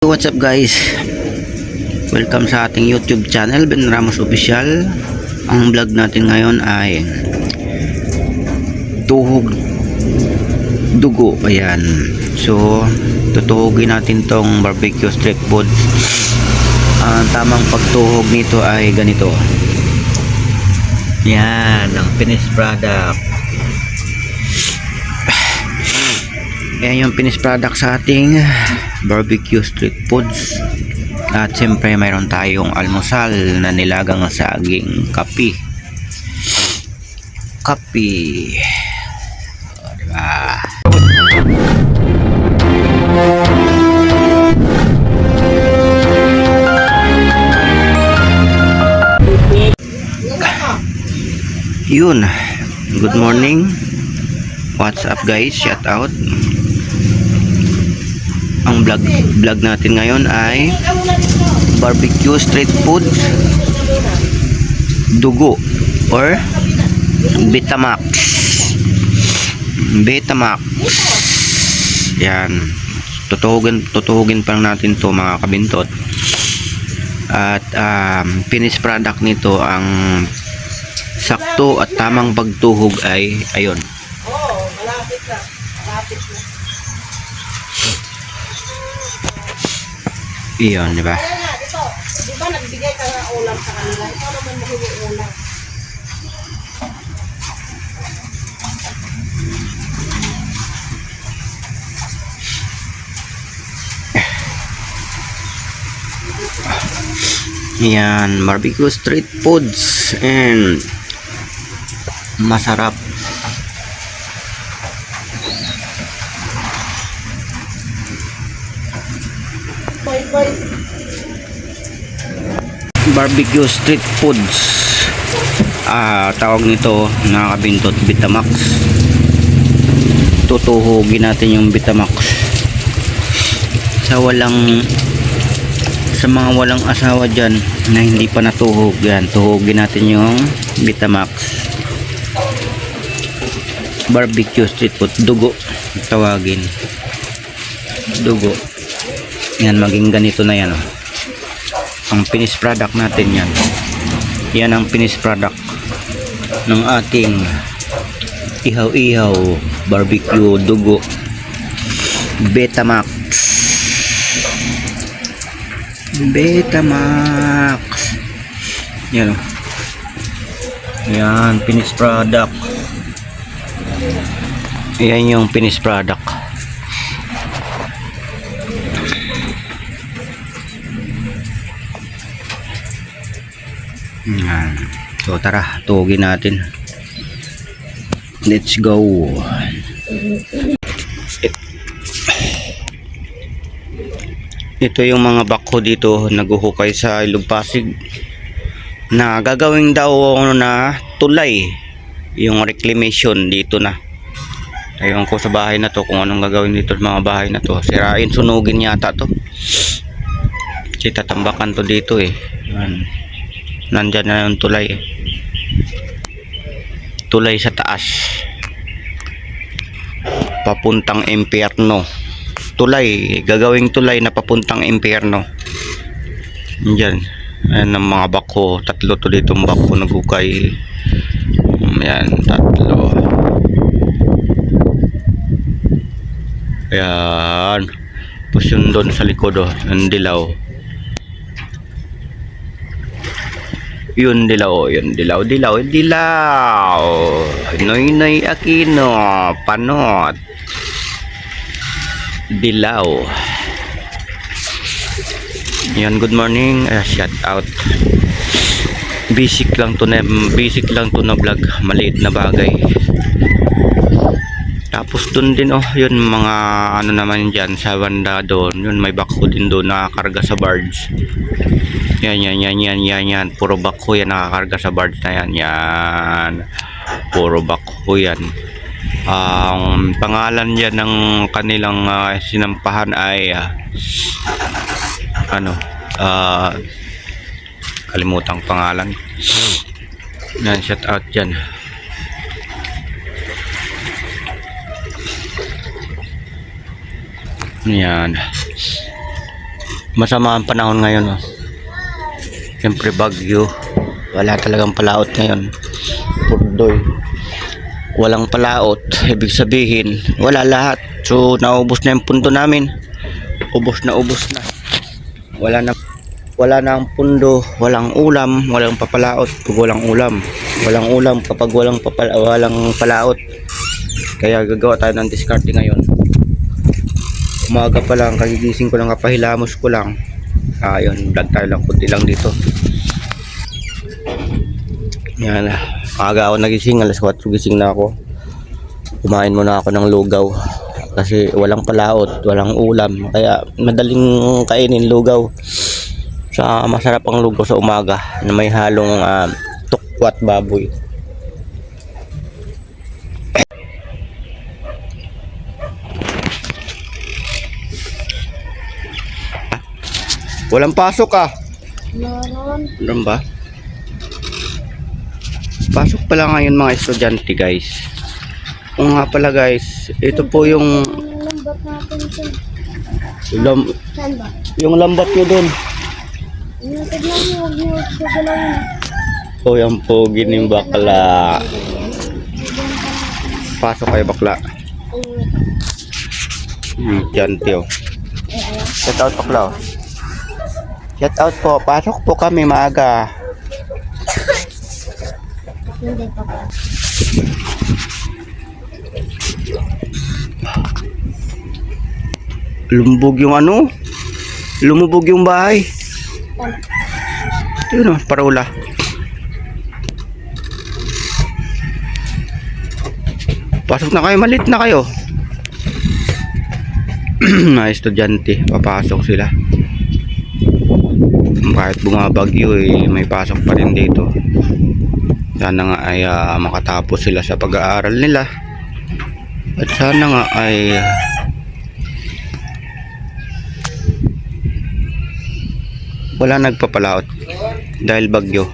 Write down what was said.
What's up guys? Welcome sa ating YouTube channel, Ben Ramos Official. Ang vlog natin ngayon ay tuhog dugo. Ayan. So, tutuhugin natin tong barbecue street food. Ang tamang pagtuhog nito ay ganito. Yan, ang finished product. Yan yung finished product sa ating barbecue street foods. At siyempre mayroon tayong almusal na nilagang saging, kape. O, diba? Yun. Good morning. What's up guys? Shout out. Ang vlog natin ngayon ay barbecue street food dugo or Betamax. Yan. Tutuhugin pa lang natin to mga kabintot. At finished product nito, ang sakto at tamang pagtuhog ay ayun. Malapit na. Iyon, di ba? Kaya nga, ito. Di ba nagbigay ka ng ulam sa kanila? Ito naman mahilig ulam. Yan, barbecue street foods and masarap. Barbecue street foods, tawag nito na kabintot, Betamax. Tutuhugin natin yung Betamax sa mga walang asawa dyan na hindi pa natuhog. Yan, tuhugin natin yung Betamax barbecue street food, dugo tawagin, dugo. Yan, maging ganito na yan, oh. Ang finished product natin yan. Yan ang finished product ng ating ihaw-ihaw barbecue dugo Betamax. Yan, oh. Yan, finished product. Yan yung finished product. Yan. So tara, tuhugin natin. Let's go. Ito yung mga bako dito naguhukay sa Ilog Pasig na gagawin daw na tulay, yung reclamation dito na. Ayun ko sa bahay na to kung anong gagawin dito sa mga bahay na to. Sirain, sunugin yata to. Kasi tatambakan to dito eh. Yan. Nandyan na yung tulay eh. Tulay sa taas papuntang impyerno. Tulay, gagawing tulay na papuntang impyerno. Diyan. Ayan ang mga bako. Tatlo to dito ang bako nagukay. Ayan, tatlo. Ayan. Tapos yun doon sa likod, oh, yung dilaw. Yun dilaw. Noy Aquino, panot. Dilaw. Yan, good morning. Shout out. Basic lang to na vlog, maliit na bagay. Tapos dun din, oh, yun mga ano naman dyan sa banda doon, yun may bako din doon nakakarga sa barge. Yan. Puro bako yan nakakarga sa barge na yan. Puro bako yan. Ang pangalan yan ng kanilang sinampahan ay kalimutang pangalan. Yan, shout out dyan. Yan. Masama ang panahon ngayon. Oh. Siyempre bagyo. Wala talagang palaot ngayon. Purdoy. Walang palaot. Ibig sabihin, wala lahat. So, naubos na yung pundo namin. Ubos na. Wala na ang pundo. Walang ulam. Walang papalaot pag walang ulam. Walang ulam kapag walang palaot. Kaya gagawa tayo ng diskarte ngayon. Umaga pa lang, kagigising ko lang, kapahilamos ko lang. Ayun, vlog tayo lang, kunti lang dito. Yan na. Maaga ako nagising, alas 4 gising na ako. Kumain muna ako ng lugaw. Kasi walang palaot, walang ulam. Kaya madaling kainin lugaw. Sa masarap ang lugaw sa umaga na may halong tukwat baboy. Walang pasok ah. Meron ba? Pasok pala ngayon mga estudyante guys. O nga pala guys, ito po yung Lambat natin ito. Saan ba? yung lambat nyo dun. Tignan mo, huwag niyo gagalawin. O yung pogi ng bakla. Pasok kayo bakla. Estudyante oh. Shout out bakla oh. Shout out po. Pasok po kami maaga. Hindi pa pa. Lumubog yung ano? Lumubog yung bahay. Yun o, paraula. Pasok na kayo, malit na kayo. Mga estudyante, papasok sila. Kahit bumabagyo may pasok pa rin dito. Sana nga ay makatapos sila sa pag-aaral nila. At sana nga ay wala nagpapalaot dahil bagyo.